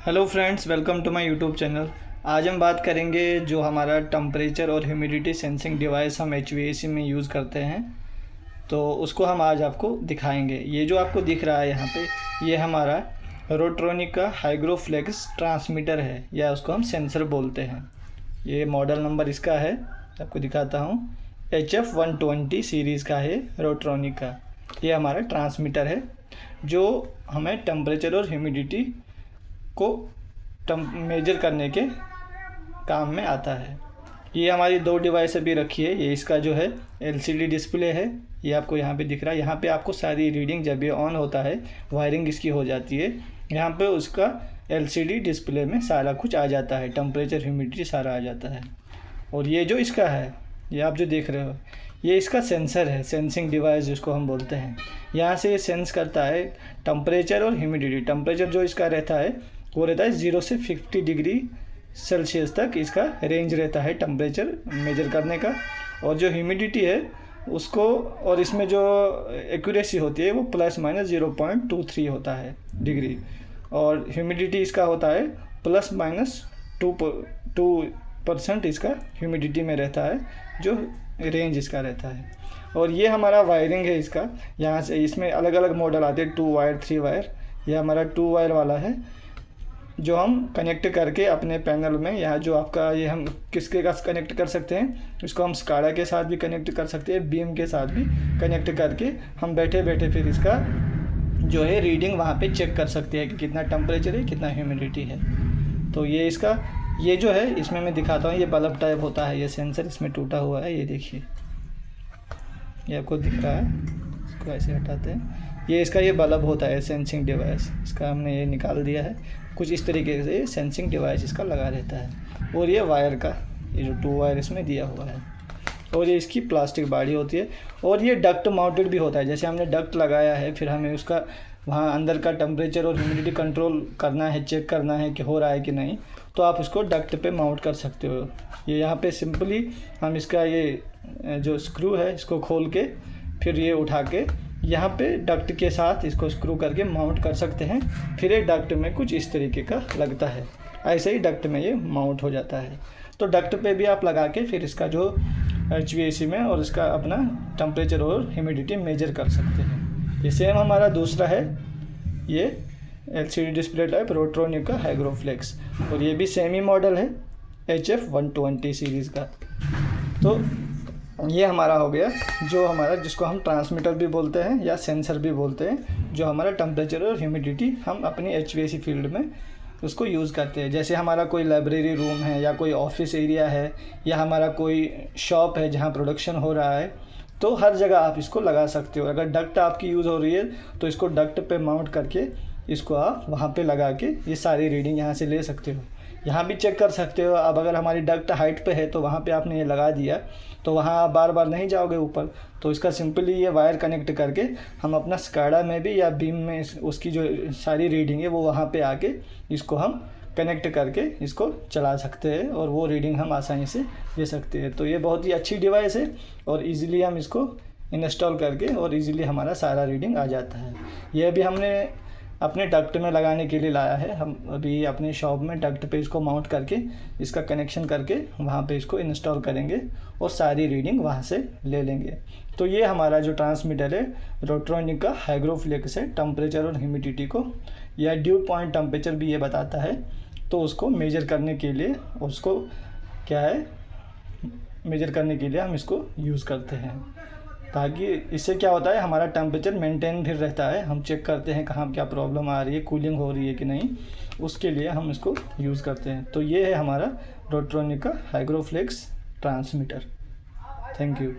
Hello friends, welcome to my YouTube channel. आज हम बात करेंगे जो हमारा टेम्परेचर और ह्यूमिडिटी सेंसिंग डिवाइस हम एचवीएसी में यूज़ करते हैं, तो उसको हम आज आपको दिखाएंगे। ये जो आपको दिख रहा है यहाँ पे, ये हमारा रोट्रोनिक का हाइग्रोफ्लेक्स ट्रांसमीटर है, या उसको हम सेंसर बोलते हैं। ये मॉडल नंबर इसका है, आपको दिखाता हूँ। HF120 सीरीज़ का है रोट्रोनिक का। ये हमारा ट्रांसमीटर है जो हमें टेम्परेचर और ह्यूमिडिटी को मेजर करने के काम में आता है। ये हमारी दो डिवाइस अभी रखी है। ये इसका जो है LCD डिस्प्ले है, ये आपको यहाँ पे दिख रहा है। यहाँ पे आपको सारी रीडिंग, जब ये ऑन होता है वायरिंग इसकी हो जाती है, यहाँ पे उसका LCD डिस्प्ले में सारा कुछ आ जाता है, टेम्परेचर ह्यूमिडिटी सारा आ जाता है। और ये जो इसका है, ये आप जो देख रहे हो, ये इसका सेंसर है, सेंसिंग डिवाइस जिसको हम बोलते हैं। यहाँ से ये सेंस करता है टेम्परेचर और ह्यूमिडिटी। टेम्परेचर जो इसका रहता है वो रहता है 0 से 50 डिग्री सेल्सियस तक इसका रेंज रहता है टेम्परेचर मेजर करने का। और जो ह्यूमिडिटी है उसको, और इसमें जो एक्यूरेसी होती है वो ±0.23 होता है डिग्री। और ह्यूमिडिटी इसका होता है ±2% इसका ह्यूमिडिटी में रहता है, जो रेंज इसका रहता है। और ये हमारा वायरिंग है इसका। यहाँ से इसमें अलग अलग मॉडल आते हैं, 2 वायर 3 वायर। ये हमारा 2 वायर वाला है जो हम कनेक्ट करके अपने पैनल में, यहाँ जो आपका ये हम किसके का कनेक्ट कर सकते हैं, इसको हम स्काडा के साथ भी कनेक्ट कर सकते हैं, बीम के साथ भी कनेक्ट करके हम बैठे बैठे फिर इसका जो है रीडिंग वहाँ पे चेक कर सकते हैं कि कितना टेम्परेचर है, कितना ह्यूमिडिटी है। तो ये इसका, ये जो है इसमें मैं दिखाता हूँ, ये बल्ब टाइप होता है। ये सेंसर इसमें टूटा हुआ है, ये देखिए, ये आपको दिख रहा है। इसको ऐसे हटाते हैं, ये इसका ये बल्ब होता है सेंसिंग डिवाइस। इसका हमने ये निकाल दिया है। कुछ इस तरीके से सेंसिंग डिवाइस इसका लगा रहता है। और ये वायर का, ये जो 2 वायर इसमें दिया हुआ है। और ये इसकी प्लास्टिक बॉडी होती है। और ये डक्ट माउंटेड भी होता है। जैसे हमने डक्ट लगाया है, फिर हमें उसका वहाँ अंदर का टेम्परेचर और ह्यूमिडिटी कंट्रोल करना है, चेक करना है कि हो रहा है कि नहीं, तो आप उसको डक्ट पे माउंट कर सकते हो। ये यहाँ पे सिंपली हम इसका ये जो स्क्रू है इसको खोल के फिर ये उठा के यहाँ पे डक्ट के साथ इसको स्क्रू करके माउंट कर सकते हैं। फिर ये डक्ट में कुछ इस तरीके का लगता है, ऐसे ही डक्ट में ये माउंट हो जाता है। तो डक्ट पे भी आप लगा के फिर इसका जो HVAC में और इसका अपना टेम्परेचर और ह्यूमिडिटी मेजर कर सकते हैं। ये सेम हमारा दूसरा है, ये LCD डिस्प्ले टाइप रोट्रोनिक का हाइग्रोफ्लेक्स, और ये भी सेम ही मॉडल है, HF120 सीरीज़ का। तो ये हमारा हो गया जो हमारा, जिसको हम ट्रांसमीटर भी बोलते हैं या सेंसर भी बोलते हैं, जो हमारा टेम्परेचर और ह्यूमिडिटी हम अपनी HVAC फील्ड में उसको यूज़ करते हैं। जैसे हमारा कोई लाइब्रेरी रूम है, या कोई ऑफिस एरिया है, या हमारा कोई शॉप है जहाँ प्रोडक्शन हो रहा है, तो हर जगह आप इसको लगा सकते हो। अगर डक्ट आपकी यूज़ हो रही है तो इसको डक्ट पे माउंट करके इसको आप वहाँ पे लगा के ये सारी रीडिंग यहाँ से ले सकते हो। यहाँ भी चेक कर सकते हो। अब अगर हमारी डक्ट हाइट पे है तो वहाँ पे आपने ये लगा दिया, तो वहाँ आप बार बार नहीं जाओगे ऊपर, तो इसका सिंपली ये वायर कनेक्ट करके हम अपना स्काडा में भी या बीम में उसकी जो सारी रीडिंग है वो वहाँ पे आके इसको हम कनेक्ट करके इसको चला सकते हैं, और वो रीडिंग हम आसानी से ले सकते हैं। तो ये बहुत ही अच्छी डिवाइस है, और ईज़िली हम इसको इंस्टॉल करके और ईज़िली हमारा सारा रीडिंग आ जाता है। ये भी हमने अपने डक्ट में लगाने के लिए लाया है। हम अभी अपने शॉप में डक्ट पे इसको माउंट करके इसका कनेक्शन करके वहाँ पे इसको इंस्टॉल करेंगे और सारी रीडिंग वहाँ से ले लेंगे। तो ये हमारा जो ट्रांसमीटर है रोट्रोनिक का हाइग्रोफ्लेक्स है, टेम्परेचर और ह्यूमिडिटी को, या ड्यू पॉइंट टेम्परेचर भी ये बताता है, तो उसको मेजर करने के लिए, उसको क्या है मेजर करने के लिए हम इसको यूज़ करते हैं। ताकि इससे क्या होता है, हमारा टेम्परेचर मेंटेन फिर रहता है। हम चेक करते हैं कहाँ क्या प्रॉब्लम आ रही है, कूलिंग हो रही है कि नहीं, उसके लिए हम इसको यूज़ करते हैं। तो ये है हमारा रोट्रोनिक का हाइग्रोफ्लेक्स ट्रांसमीटर। Thank you.